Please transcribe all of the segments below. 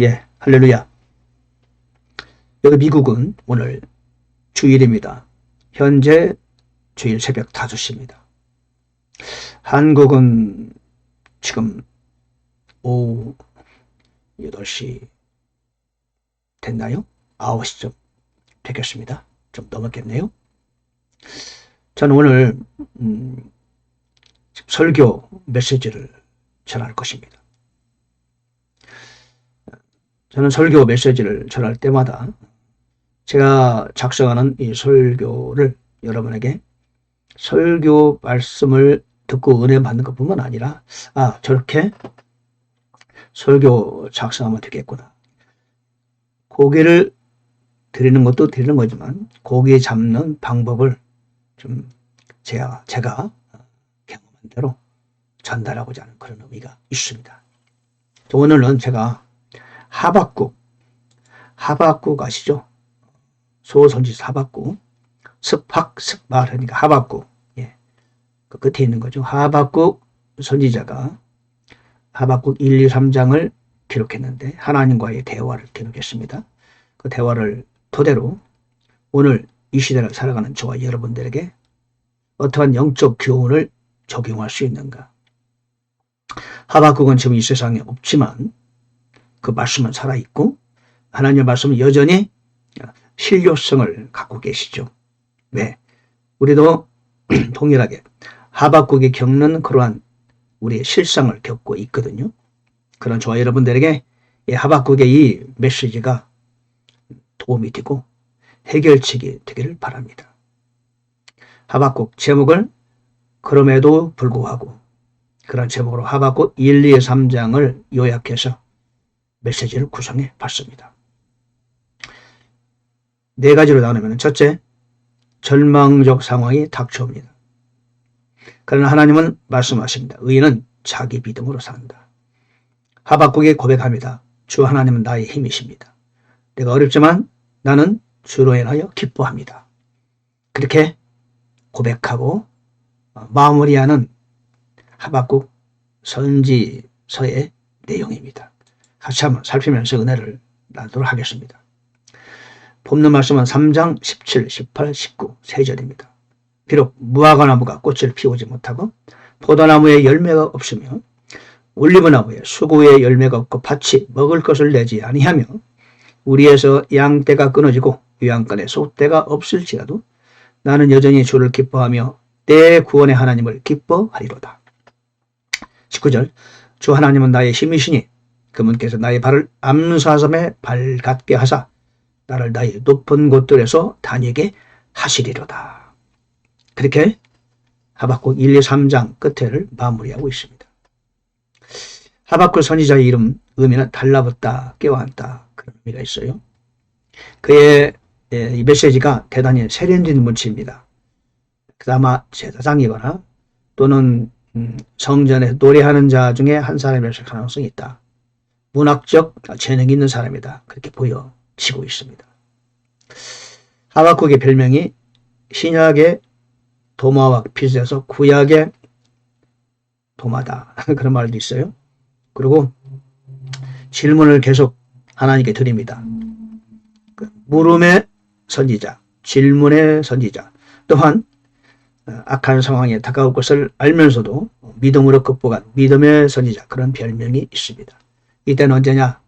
예, 할렐루야. 여기 미국은 오늘 주일입니다. 현재 주일 새벽 5시입니다. 한국은 지금 오후 8시 됐나요? 9시쯤 되겠습니다. 좀 넘었겠네요. 저는 오늘 설교 메시지를 전할 것입니다. 저는 설교 메시지를 전할 때마다 제가 작성하는 이 설교를 여러분에게 설교 말씀을 듣고 은혜 받는 것뿐만 아니라 저렇게 설교 작성하면 되겠구나. 고개를 드리는 것도 드리는 거지만 고개 잡는 방법을 좀 제가 경험한 대로 전달하고자 하는 그런 의미가 있습니다. 오늘은 제가 하박국 아시죠? 소선지자 하박국, 습말 하니까 하박국, 그 끝에 있는 거죠. 하박국 선지자가 하박국 1, 2, 3장을 기록했는데 하나님과의 대화를 기록했습니다. 그 대화를 토대로 오늘 이 시대를 살아가는 저와 여러분들에게 어떠한 영적 교훈을 적용할 수 있는가. 하박국은 지금 이 세상에 없지만 그 말씀은 살아있고 하나님의 말씀은 여전히 실효성을 갖고 계시죠. 네, 우리도 동일하게 하박국이 겪는 그러한 우리의 실상을 겪고 있거든요. 그런 저와 여러분들에게 하박국의 이 메시지가 도움이 되고 해결책이 되기를 바랍니다. 하박국 제목을 그럼에도 불구하고 그런 제목으로 하박국 1, 2, 3장을 요약해서 메시지를 구성해 봤습니다. 4가지로 나누면 첫째, 절망적 상황이 닥쳐옵니다. 그러나 하나님은 말씀하십니다. 의인은 자기 믿음으로 산다. 하박국이 고백합니다. 주 하나님은 나의 힘이십니다. 내가 어렵지만 나는 주로 인하여 기뻐합니다. 그렇게 고백하고 마무리하는 하박국 선지서의 내용입니다. 같이 한번 살피면서 은혜를 나누도록 하겠습니다. 본문 말씀은 3장 17, 18, 19 3절입니다. 비록 무화과나무가 꽃을 피우지 못하고 포도나무에 열매가 없으며 올리브나무에 수구에 열매가 없고 밭이 먹을 것을 내지 아니하며 우리에서 양떼가 끊어지고 유양간에 소떼가 없을지라도 나는 여전히 주를 기뻐하며 내 구원의 하나님을 기뻐하리로다. 19절 주 하나님은 나의 힘이시니 그분께서 나의 발을 암사섬에 발같게 하사 나를 나의 높은 곳들에서 다니게 하시리로다. 그렇게 하박국 1, 2, 3장 끝에를 마무리하고 있습니다. 하박국 선지자의 이름 의미는 달라붙다, 깨어앉다 그런 의미가 있어요. 그의 이 메시지가 대단히 세련된 문체입니다. 그나마 제사장이거나 또는 성전에서 노래하는 자 중에 한 사람이었을 가능성이 있다. 문학적 재능이 있는 사람이다. 그렇게 보여지고 있습니다. 하박국의 별명이 신약의 도마와 비슷해서 구약의 도마다. 그런 말도 있어요. 그리고 질문을 계속 하나님께 드립니다. 물음의 선지자, 질문의 선지자, 또한 악한 상황에 다가올 것을 알면서도 믿음으로 극복한 믿음의 선지자, 그런 별명이 있습니다. 이때는 언제냐?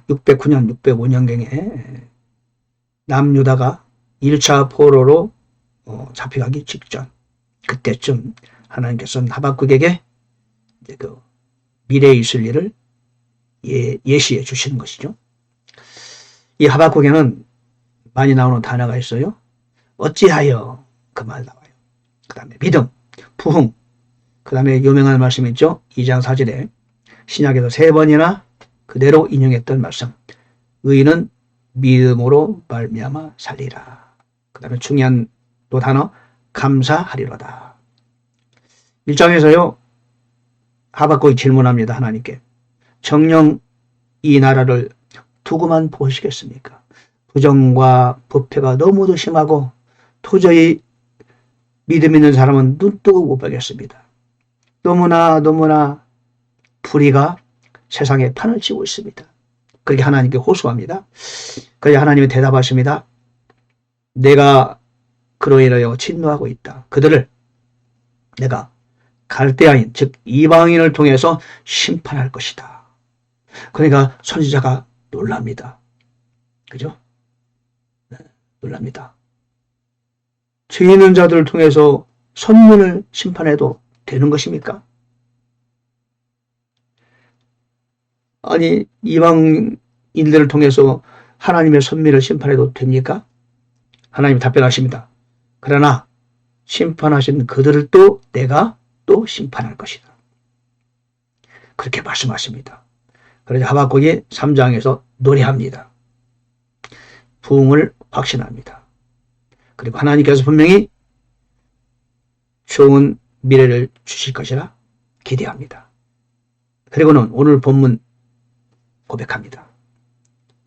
609년, 605년경에 남유다가 1차 포로로 잡혀가기 직전, 그때쯤 하나님께서는 하박국에게 그 미래에 있을 일을 예시해 주시는 것이죠. 이 하박국에는 많이 나오는 단어가 있어요. 어찌하여 그 말 나와요. 그 다음에 믿음, 부흥, 그 다음에 유명한 말씀이 있죠. 2장 4절에 신약에서 3번이나 그대로 인용했던 말씀. 의인은 믿음으로 말미암아 살리라. 그 다음에 중요한 또 단어 감사하리로다. 1장에서요. 하박국이 질문합니다. 하나님께. 정녕 이 나라를 두고만 보시겠습니까? 부정과 부패가 너무도 심하고 도저히 믿음 있는 사람은 눈 뜨고 못 보겠습니다. 너무나 불의가 세상에 판을 치고 있습니다. 그렇게 하나님께 호소합니다. 그래야 하나님이 대답하십니다. 내가 그로 인하여 진노하고 있다. 그들을 내가 갈대아인 즉 이방인을 통해서 심판할 것이다. 그러니까 선지자가 놀랍니다. 그죠? 네, 놀랍니다. 죄 있는 자들을 통해서 선민을 심판해도 되는 것입니까? 아니 이방인들을 통해서 하나님의 선민을 심판해도 됩니까? 하나님이 답변하십니다. 그러나 심판하신 그들을 또 내가 또 심판할 것이다. 그렇게 말씀하십니다. 그래서 하박국이 3장에서 노래합니다. 부흥을 확신합니다. 그리고 하나님께서 분명히 좋은 미래를 주실 것이라 기대합니다. 그리고는 오늘 본문 고백합니다.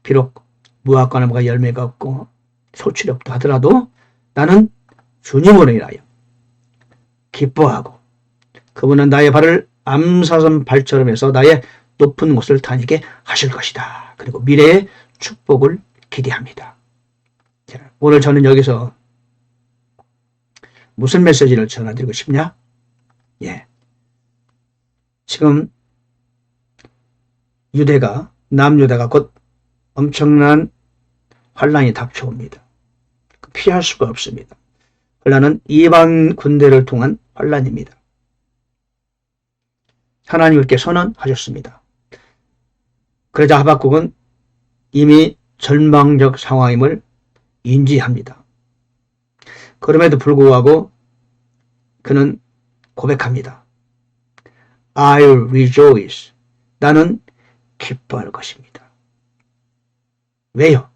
비록 무화과나무가 열매가 없고 소출이 없다 하더라도 나는 주님으로 인하여 기뻐하고 그분은 나의 발을 암사선 발처럼 해서 나의 높은 곳을 다니게 하실 것이다. 그리고 미래의 축복을 기대합니다. 자, 오늘 저는 여기서 무슨 메시지를 전해드리고 싶냐? 예. 지금 남유다가 곧 엄청난 환란이 닥쳐옵니다. 피할 수가 없습니다. 환란은 이방 군대를 통한 환란입니다. 하나님께 선언하셨습니다. 그러자 하박국은 이미 절망적 상황임을 인지합니다. 그럼에도 불구하고 그는 고백합니다. I'll rejoice. 나는 기뻐할 것입니다. 왜요?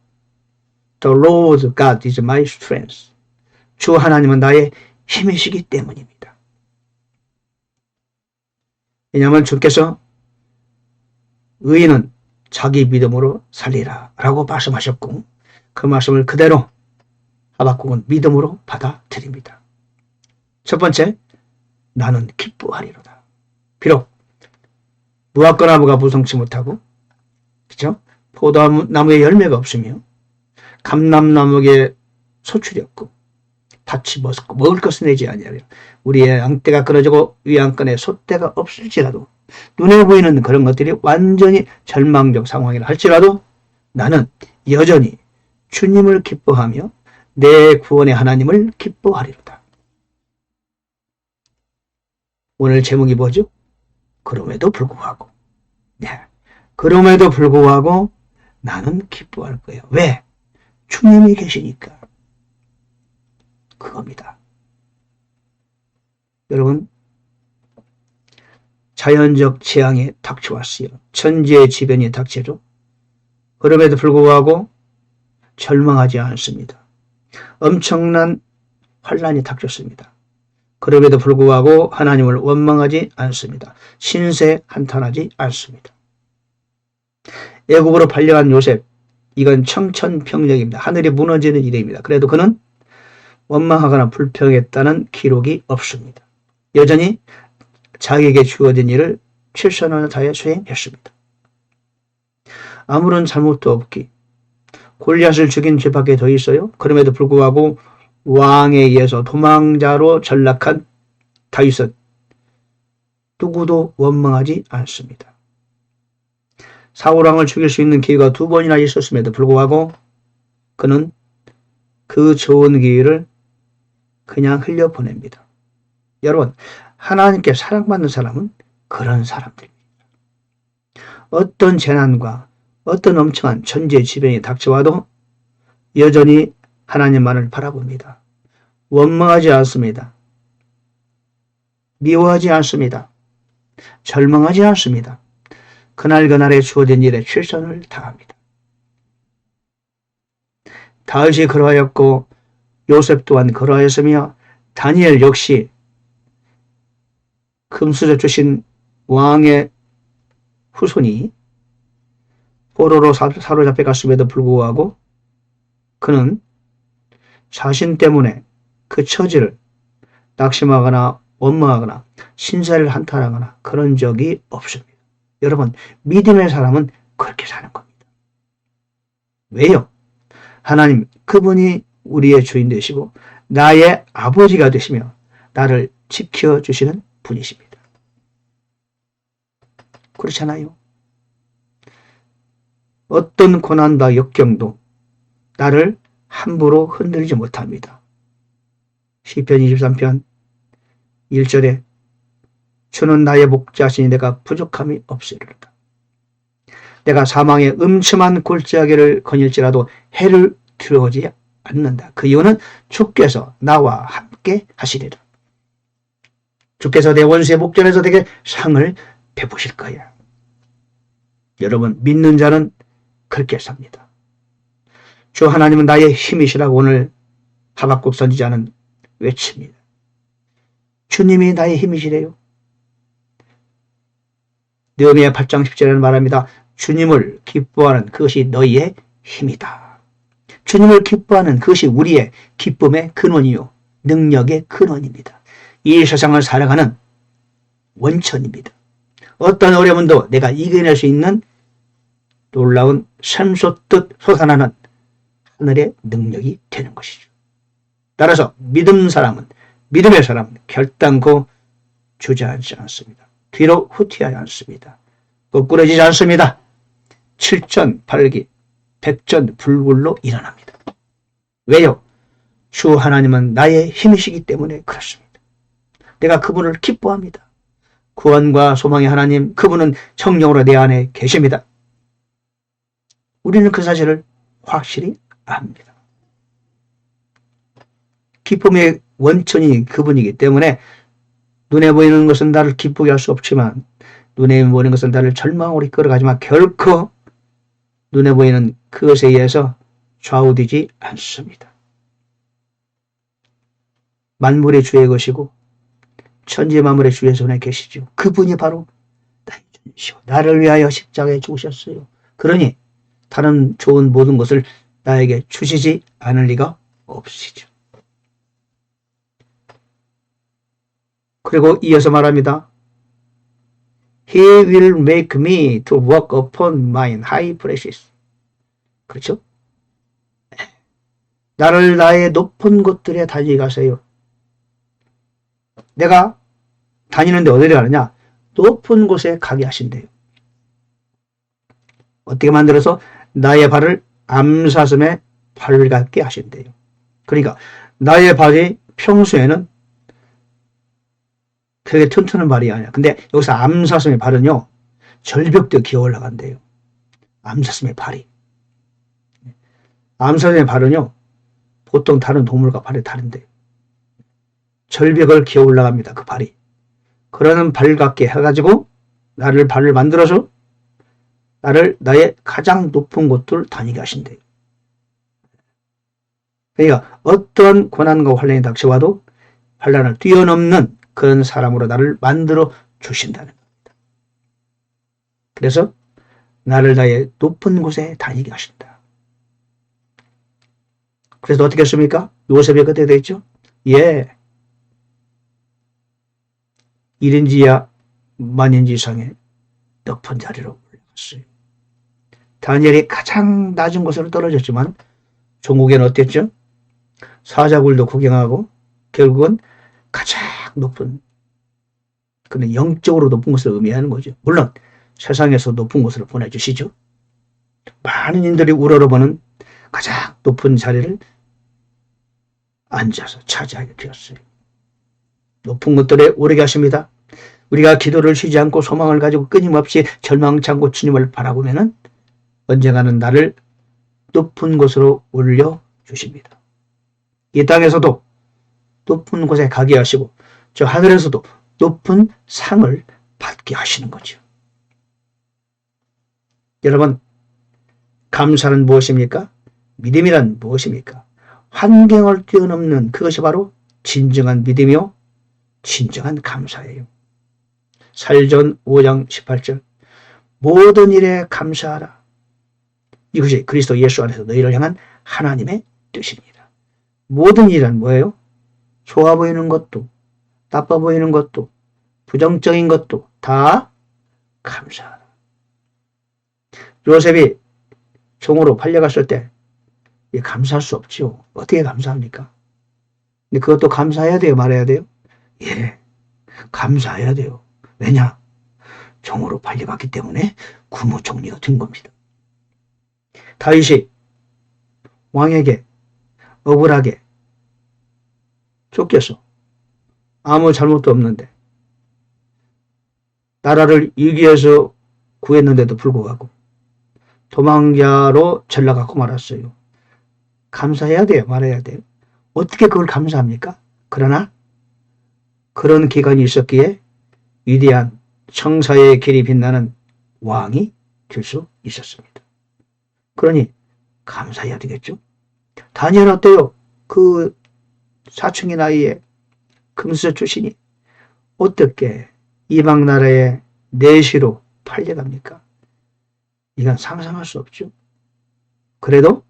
The Lord God is my strength. 주 하나님은 나의 힘이시기 때문입니다. 왜냐하면 주께서 의인은 자기 믿음으로 살리라 라고 말씀하셨고 그 말씀을 그대로 하박국은 믿음으로 받아들입니다. 첫 번째, 나는 기뻐하리로다. 비록 무화과나무가 무성치 못하고, 그죠? 포도나무에 열매가 없으며, 감람나무에 소출이 없고, 밭이 먹고 먹을 것을 내지 아니하며, 우리의 양떼가 끊어지고 위안권에 솥대가 없을지라도, 눈에 보이는 그런 것들이 완전히 절망적 상황이라 할지라도, 나는 여전히 주님을 기뻐하며, 내 구원의 하나님을 기뻐하리로다. 오늘 제목이 뭐죠? 그럼에도 불구하고. 네. 그럼에도 불구하고 나는 기뻐할 거예요. 왜? 주님이 계시니까. 그겁니다. 여러분, 자연적 재앙이 닥쳐왔어요. 천지의 지변이 닥쳐죠. 그럼에도 불구하고 절망하지 않습니다. 엄청난 환란이 닥쳤습니다. 그럼에도 불구하고 하나님을 원망하지 않습니다. 신세 한탄하지 않습니다. 애국으로 발령한 요셉, 이건 청천벽력입니다. 하늘이 무너지는 일입니다. 그래도 그는 원망하거나 불평했다는 기록이 없습니다. 여전히 자기에게 주어진 일을 최선을 다해 수행했습니다. 아무런 잘못도 없기, 골리앗을 죽인 죄밖에 더 있어요? 그럼에도 불구하고 왕에 의해서 도망자로 전락한 다윗은 누구도 원망하지 않습니다. 사울왕을 죽일 수 있는 기회가 2번이나 있었음에도 불구하고 그는 그 좋은 기회를 그냥 흘려보냅니다. 여러분, 하나님께 사랑받는 사람은 그런 사람들입니다. 어떤 재난과 어떤 엄청난 천재지변이 닥쳐와도 여전히 하나님만을 바라봅니다. 원망하지 않습니다. 미워하지 않습니다. 절망하지 않습니다. 그날그날에 주어진 일에 최선을 다합니다. 다윗이 그러하였고 요셉 또한 그러하였으며 다니엘 역시 금수저 주신 왕의 후손이 포로로 사로잡혀갔음에도 불구하고 그는 자신 때문에 그 처지를 낙심하거나 원망하거나 신세를 한탄하거나 그런 적이 없습니다. 여러분, 믿음의 사람은 그렇게 사는 겁니다. 왜요? 하나님, 그분이 우리의 주인 되시고 나의 아버지가 되시며 나를 지켜주시는 분이십니다. 그렇잖아요. 어떤 고난과 역경도 나를 함부로 흔들리지 못합니다. 시편 23편 1절에 주는 나의 목자시니 내가 부족함이 없으리로다. 내가 사망의 음침한 골짜기를 거닐지라도 해를 두려워하지 않는다. 그 이유는 주께서 나와 함께 하시리라. 주께서 내 원수의 목전에서 내게 상을 베푸실 거야. 여러분, 믿는 자는 그렇게 삽니다. 주 하나님은 나의 힘이시라고 오늘 하박국 선지자는 외칩니다. 주님이 나의 힘이시래요. 느헤미야 8장 10절에는 말합니다. 주님을 기뻐하는 그것이 너희의 힘이다. 주님을 기뻐하는 그것이 우리의 기쁨의 근원이요 능력의 근원입니다. 이 세상을 살아가는 원천입니다. 어떤 어려움도 내가 이겨낼 수 있는 놀라운 샘솟듯 솟아나는 하늘의 능력이 되는 것이죠. 따라서 믿음의 사람은 결단코 주저앉지 않습니다. 뒤로 후퇴하지 않습니다. 거꾸러지지 않습니다. 7전 8기, 100전 불굴로 일어납니다. 왜요? 주 하나님은 나의 힘이시기 때문에 그렇습니다. 내가 그분을 기뻐합니다. 구원과 소망의 하나님, 그분은 성령으로 내 안에 계십니다. 우리는 그 사실을 확실히 압니다. 기쁨의 원천이 그분이기 때문에 눈에 보이는 것은 나를 기쁘게 할 수 없지만 눈에 보이는 것은 나를 절망으로 이끌어가지만 결코 눈에 보이는 그것에 의해서 좌우되지 않습니다. 만물의 주의 것이고 천지 만물의 주의 손에 계시죠. 그분이 바로 나의 주님이시고 나를 위하여 십자가에 죽으셨어요. 그러니 다른 좋은 모든 것을 나에게 주시지 않을 리가 없으시죠. 그리고 이어서 말합니다. He will make me to walk upon mine high places. 그렇죠? 나를 나의 높은 곳들에 달리게 하세요. 내가 다니는데 어디를 가느냐? 높은 곳에 가게 하신대요. 어떻게 만들어서 나의 발을 암사슴에 발같게 하신대요. 그러니까 나의 발이 평소에는 되게 튼튼한 발이 아니야. 근데 여기서 암사슴의 발은요, 절벽도 기어 올라간대요. 암사슴의 발이. 암사슴의 발은요, 보통 다른 동물과 발이 다른데요. 절벽을 기어 올라갑니다. 그 발이. 그러는 발 같게 해가지고 발을 만들어서 나를 나의 가장 높은 곳들 다니게 하신대요. 그러니까 어떤 고난과 환난이 닥쳐와도 환난을 뛰어넘는 그런 사람으로 나를 만들어 주신다는 겁니다. 그래서 나를 나의 높은 곳에 다니게 하신다. 그래서 어떻게 했습니까? 요셉이 그때 됐죠? 예. 1인지 이하 만인지 이상의 높은 자리로 올라갔어요. 다니엘이 가장 낮은 곳으로 떨어졌지만 종국에는 어땠죠? 사자굴도 구경하고 결국은 가장 높은, 그는 영적으로 높은 곳을 의미하는 거죠. 물론 세상에서 높은 곳으로 보내주시죠. 많은 인들이 우러러보는 가장 높은 자리를 앉아서 차지하게 되었어요. 높은 곳들에 오르게 하십니다. 우리가 기도를 쉬지 않고 소망을 가지고 끊임없이 절망치 않고 주님을 바라보면은 언젠가는 나를 높은 곳으로 올려주십니다. 이 땅에서도 높은 곳에 가게 하시고 저 하늘에서도 높은 상을 받게 하시는 거죠. 여러분, 감사는 무엇입니까? 믿음이란 무엇입니까? 환경을 뛰어넘는 그것이 바로 진정한 믿음이요 진정한 감사예요. 사일전 5장 18절 모든 일에 감사하라. 이것이 그리스도 예수 안에서 너희를 향한 하나님의 뜻입니다. 모든 일은 뭐예요? 좋아 보이는 것도 나빠 보이는 것도 부정적인 것도 다 감사하라. 요셉이 종으로 팔려갔을 때 감사할 수 없죠. 어떻게 감사합니까? 근데 그것도 감사해야 돼요, 말해야 돼요? 예, 감사해야 돼요. 왜냐? 종으로 팔려갔기 때문에 국무총리가 된 겁니다. 다윗이 왕에게 억울하게 쫓겼어. 아무 잘못도 없는데 나라를 위기에서 구했는데도 불구하고 도망자로 전락하고 말았어요. 감사해야 돼요, 말해야 돼요. 어떻게 그걸 감사합니까? 그러나 그런 기간이 있었기에 위대한 청사의 길이 빛나는 왕이 될 수 있었습니다. 그러니 감사해야 되겠죠. 다니엘 어때요? 그 사춘기 나이에 금수저 출신이 어떻게 이방 나라의 내시로 팔려갑니까? 이건 상상할 수 없죠. 그래도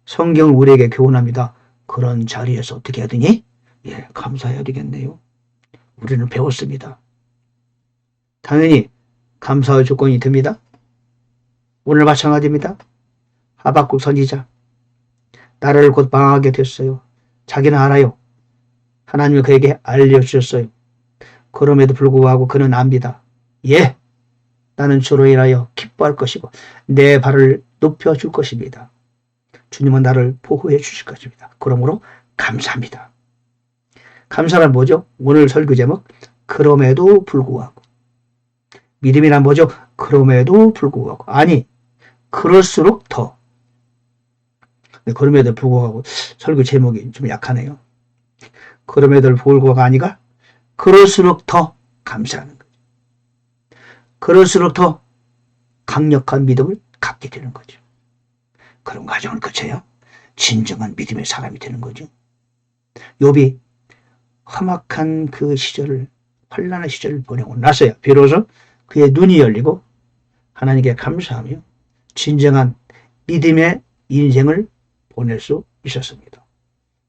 성경은 우리에게 교훈합니다. 그런 자리에서 어떻게 하더니? 예, 감사해야 되겠네요. 우리는 배웠습니다. 당연히 감사의 조건이 듭니다. 오늘 마찬가지입니다. 하박국 선지자. 나라를 곧 망하게 됐어요. 자기는 알아요. 하나님이 그에게 알려주셨어요. 그럼에도 불구하고 그는 압니다. 예, 나는 주로 인하여 기뻐할 것이고 내 발을 높여줄 것입니다. 주님은 나를 보호해 주실 것입니다. 그러므로 감사합니다. 감사란 뭐죠? 오늘 설교 제목 그럼에도 불구하고. 믿음이란 뭐죠? 그럼에도 불구하고. 아니, 그럴수록 더. 그럼에도 불구하고 설교 제목이 좀 약하네요. 그럼에도 불구하고가 아니라 그럴수록 더 감사하는 거죠. 그럴수록 더 강력한 믿음을 갖게 되는 거죠. 그런 과정을 거쳐야 진정한 믿음의 사람이 되는 거죠. 욥이 험악한 그 시절을, 환난의 시절을 보내고 나서야 비로소 그의 눈이 열리고 하나님께 감사하며 진정한 믿음의 인생을 보낼 수 있었습니다.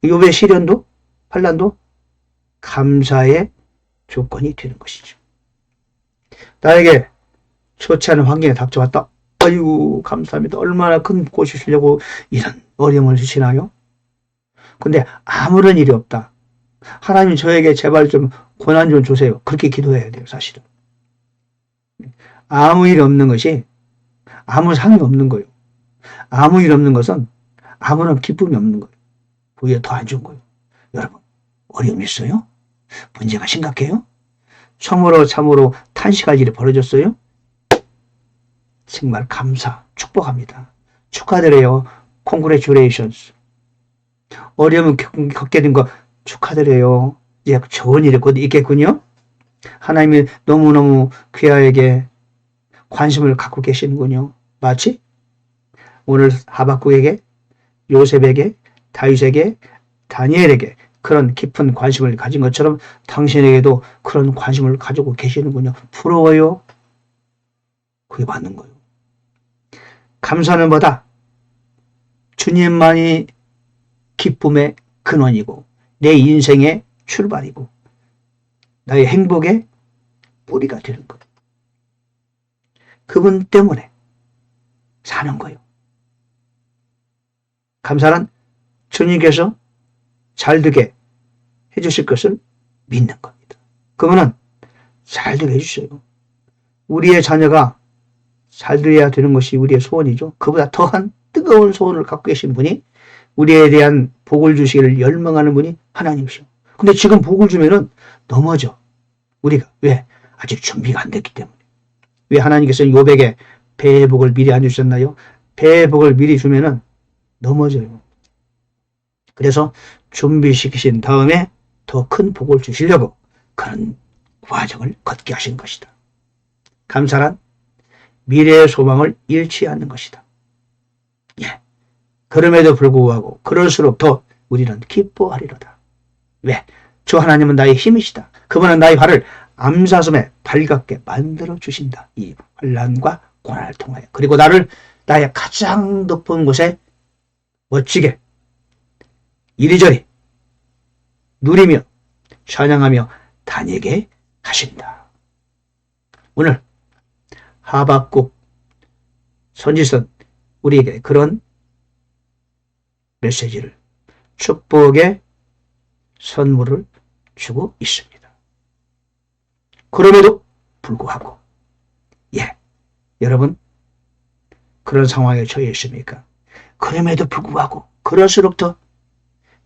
욥의 시련도 환난도 감사의 조건이 되는 것이죠. 나에게 좋지 않은 환경에 닥쳐왔다. 아이고 감사합니다. 얼마나 큰 곳이시려고 이런 어려움을 주시나요? 근데 아무런 일이 없다. 하나님 저에게 제발 좀 고난 좀 주세요. 그렇게 기도해야 돼요. 사실은. 아무 일 없는 것이 아무 상이 없는 거예요. 아무 일 없는 것은 아무런 기쁨이 없는 거예요. 오히려 더 안 좋은 거예요. 여러분 어려움이 있어요? 문제가 심각해요? 참으로 탄식할 일이 벌어졌어요? 정말 감사, 축복합니다. 축하드려요. Congratulations. 어려움을 겪게 된 거 축하드려요. 이제 좋은 일이 곧 있겠군요. 하나님이 너무너무 귀하에게 관심을 갖고 계시는군요. 마치 오늘 하박국에게, 요셉에게, 다윗에게, 다니엘에게 그런 깊은 관심을 가진 것처럼 당신에게도 그런 관심을 가지고 계시는군요. 부러워요. 그게 맞는 거예요. 감사는 뭐다? 주님만이 기쁨의 근원이고 내 인생의 출발이고 나의 행복의 뿌리가 되는 거예요. 그분 때문에 사는 거예요. 감사는 주님께서 잘되게 해주실 것을 믿는 겁니다. 그분은 잘되게 해주셔요. 우리의 자녀가 잘되어야 되는 것이 우리의 소원이죠. 그보다 더한 뜨거운 소원을 갖고 계신 분이 우리에 대한 복을 주시기를 열망하는 분이 하나님이시오. 근데 지금 복을 주면은 넘어져. 우리가. 왜? 아직 준비가 안 됐기 때문에. 왜 하나님께서 욥에게 배의 복을 미리 안 주셨나요? 배의 복을 미리 주면은 넘어져요. 그래서 준비시키신 다음에 더 큰 복을 주시려고 그런 과정을 걷게 하신 것이다. 감사란 미래의 소망을 잃지 않는 것이다. 예. 그럼에도 불구하고 그럴수록 더 우리는 기뻐하리로다. 왜? 주 하나님은 나의 힘이시다. 그분은 나의 발을 암사슴에 발같게 만들어 주신다. 이 환난과 고난을 통하여. 그리고 나를 나의 가장 높은 곳에 멋지게 이리저리 누리며 찬양하며 다니게 하신다. 오늘 하박국 선지서는 우리에게 그런 메시지를, 축복의 선물을 주고 있습니다. 그럼에도 불구하고 여러분 그런 상황에 처해 있습니까? 그럼에도 불구하고 그럴수록 더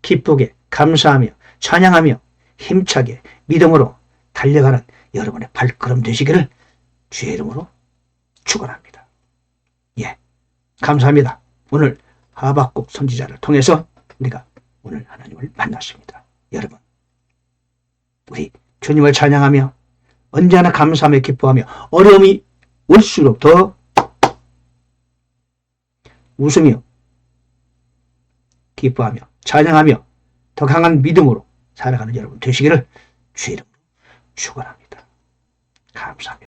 기쁘게 감사하며 찬양하며 힘차게 믿음으로 달려가는 여러분의 발걸음 되시기를 주의 이름으로 축원합니다. 감사합니다. 오늘 하박국 선지자를 통해서 우리가 오늘 하나님을 만났습니다. 여러분, 우리 주님을 찬양하며 언제나 감사하며 기뻐하며 어려움이 올수록 더 웃으며 기뻐하며 찬양하며 더 강한 믿음으로 살아가는 여러분 되시기를 주의 이름으로 축원합니다. 감사합니다.